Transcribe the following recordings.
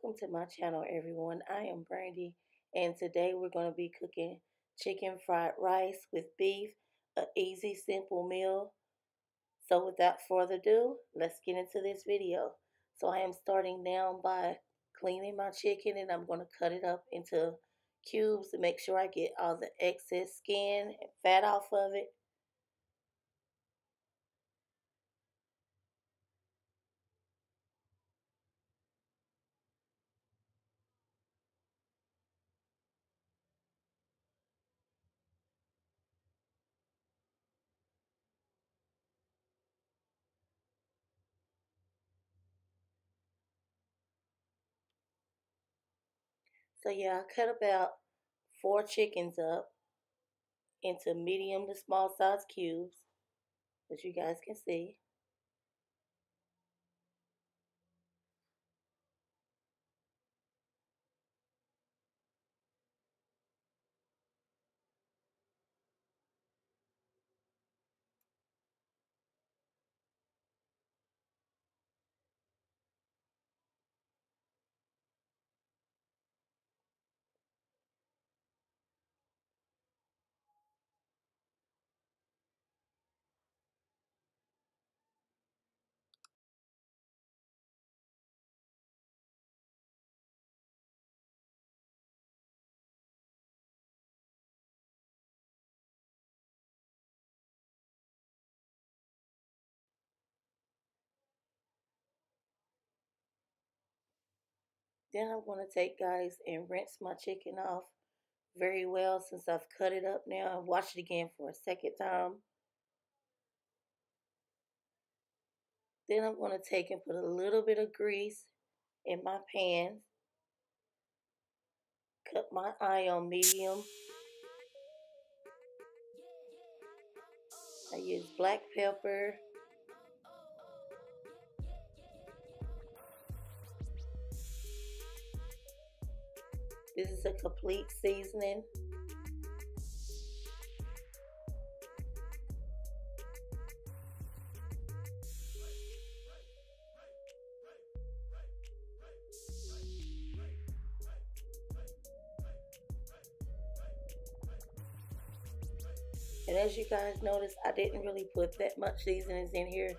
Welcome to my channel, everyone. I am Brandy, and today we're going to be cooking chicken fried rice with beef, an easy, simple meal. So without further ado, let's get into this video. So I am starting now by cleaning my chicken, and I'm going to cut it up into cubes to make sure I get all the excess skin and fat off of it. So yeah, I cut about 4 chickens up into medium to small size cubes, as you guys can see. Then I'm going to take, guys, and rinse my chicken off very well since I've cut it up now and wash it again for a second time. Then I'm going to take and put a little bit of grease in my pan. Cut my eye on medium. I use black pepper. This is a complete seasoning. And as you guys notice, I didn't really put that much seasonings in here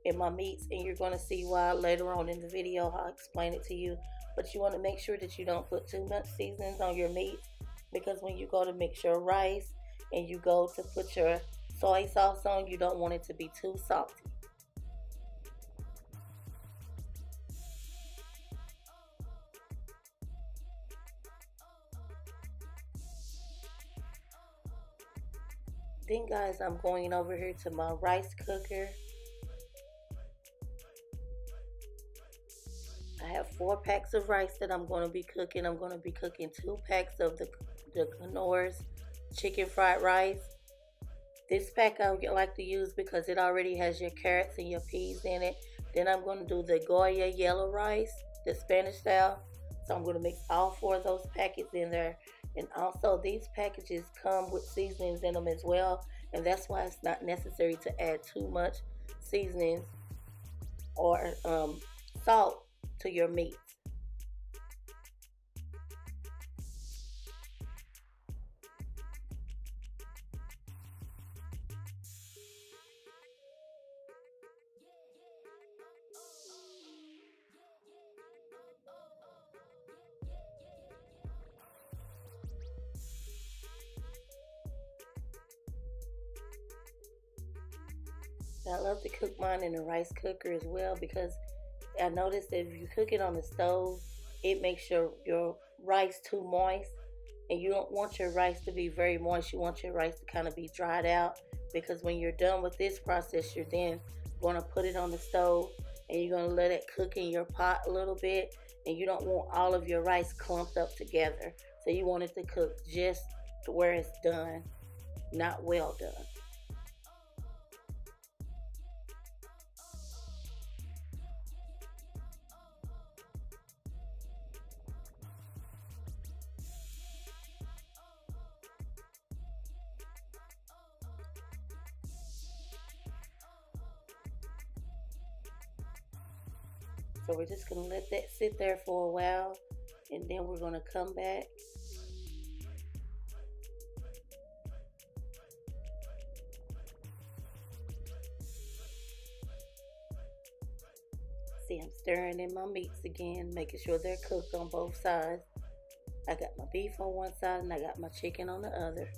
in my meats, and you're going to see why later on in the video. I'll explain it to you. But you want to make sure that you don't put too much seasonings on your meats, because when you go to mix your rice and you go to put your soy sauce on, you don't want it to be too salty. Then, guys, I'm going over here to my rice cooker. I have 4 packs of rice that I'm going to be cooking. I'm going to be cooking 2 packs of the Knorr's chicken fried rice. This pack I would like to use because it already has your carrots and your peas in it. Then I'm going to do the Goya yellow rice, the Spanish style. So I'm going to mix all 4 of those packets in there. And also, these packages come with seasonings in them as well. And that's why it's not necessary to add too much seasonings or salt to your meat. I love to cook mine in a rice cooker as well, because I noticed that if you cook it on the stove, it makes your rice too moist, and you don't want your rice to be very moist. You want your rice to kind of be dried out, because when you're done with this process, you're then going to put it on the stove and you're going to let it cook in your pot a little bit, and you don't want all of your rice clumped up together. So you want it to cook just to where it's done, not well done. So we're just going to let that sit there for a while, and then we're going to come back. See, I'm stirring in my meats again, making sure they're cooked on both sides. I got my beef on one side and I got my chicken on the other.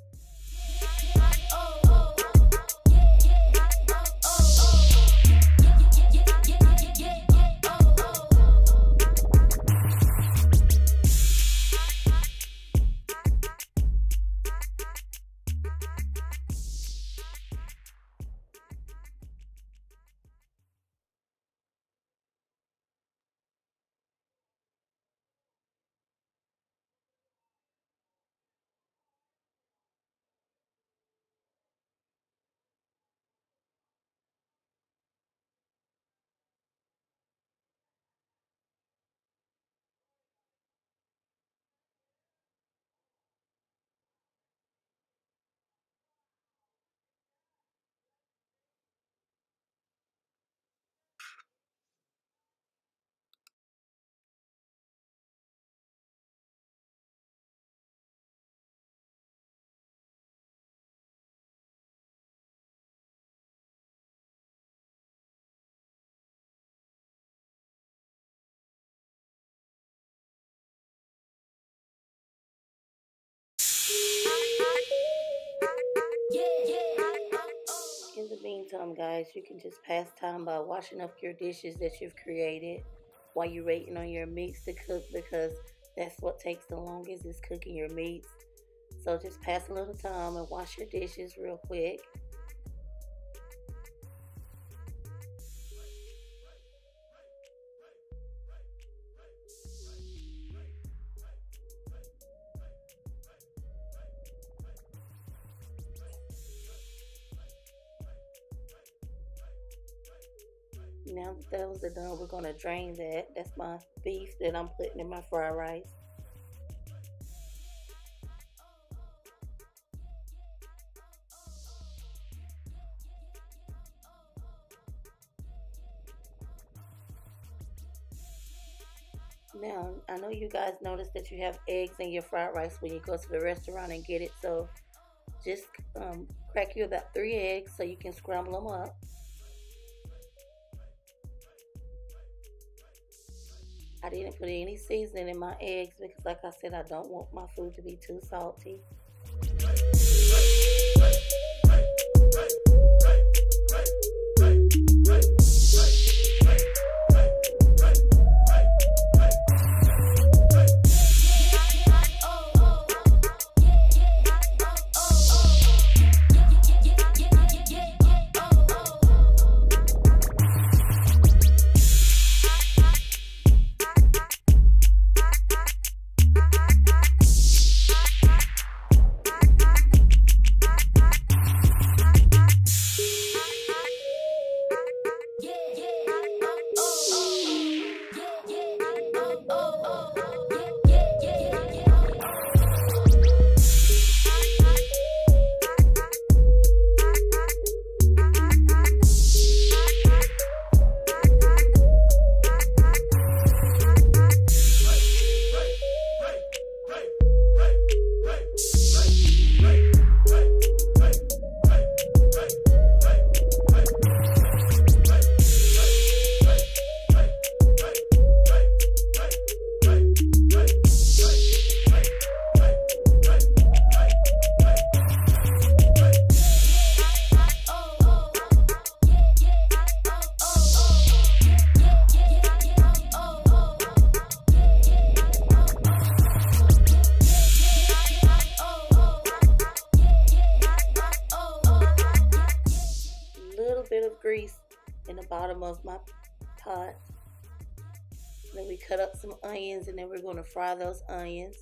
In the meantime, guys, you can just pass time by washing up your dishes that you've created while you're waiting on your meats to cook, because that's what takes the longest, is cooking your meats. So just pass a little time and wash your dishes real quick. Now that those are done, we're going to drain that. That's my beef that I'm putting in my fried rice. Now, I know you guys noticed that you have eggs in your fried rice when you go to the restaurant and get it. So just crack you about 3 eggs so you can scramble them up. I didn't put any seasoning in my eggs because, like I said, I don't want my food to be too salty. Grease in the bottom of my pot. Then we cut up some onions, and then we're going to fry those onions.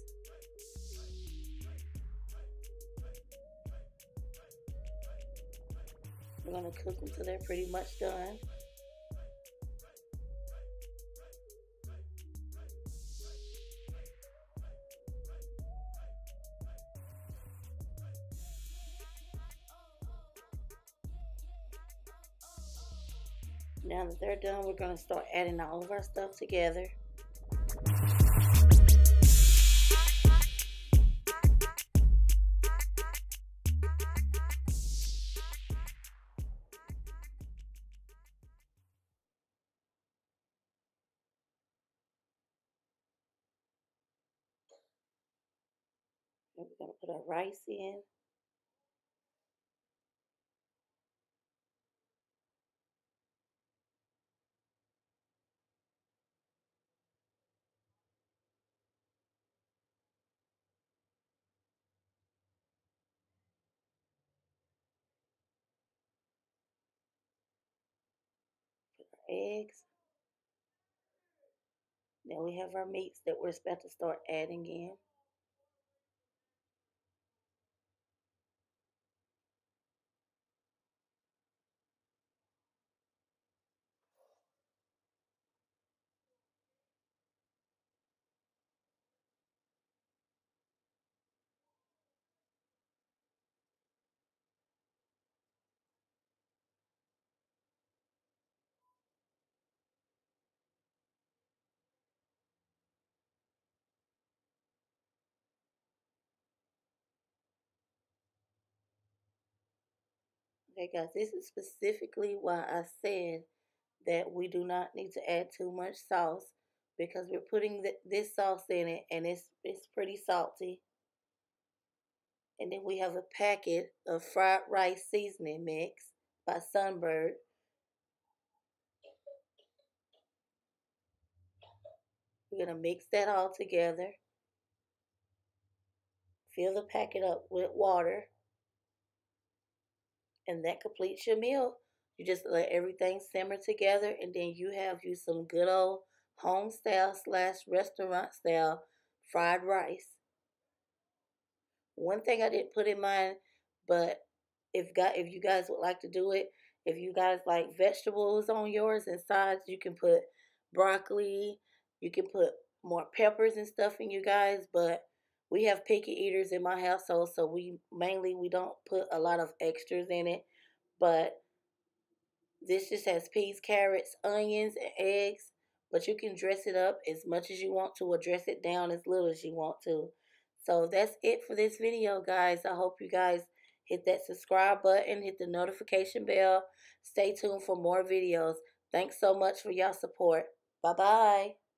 We're going to cook them till they're pretty much done. Now that they're done, we're going to start adding all of our stuff together. And we're going to put our rice in. Put our eggs. Now we have our meats that we're about to start adding in. Okay, guys, this is specifically why I said that we do not need to add too much sauce because we're putting this sauce in it and it's pretty salty. And then we have a packet of fried rice seasoning mix by Sunbird. We're going to mix that all together. Fill the packet up with water. And that completes your meal. You just let everything simmer together and then you have you some good old home style / restaurant style fried rice. One thing I didn't put in mine, but if you guys would like to do it, if you guys like vegetables on yours and sides, you can put broccoli, you can put more peppers and stuff in you guys, but we have picky eaters in my household, so we don't put a lot of extras in it. But this just has peas, carrots, onions, and eggs. But you can dress it up as much as you want to or dress it down as little as you want to. So that's it for this video, guys. I hope you guys hit that subscribe button, hit the notification bell. Stay tuned for more videos. Thanks so much for y'all support. Bye-bye.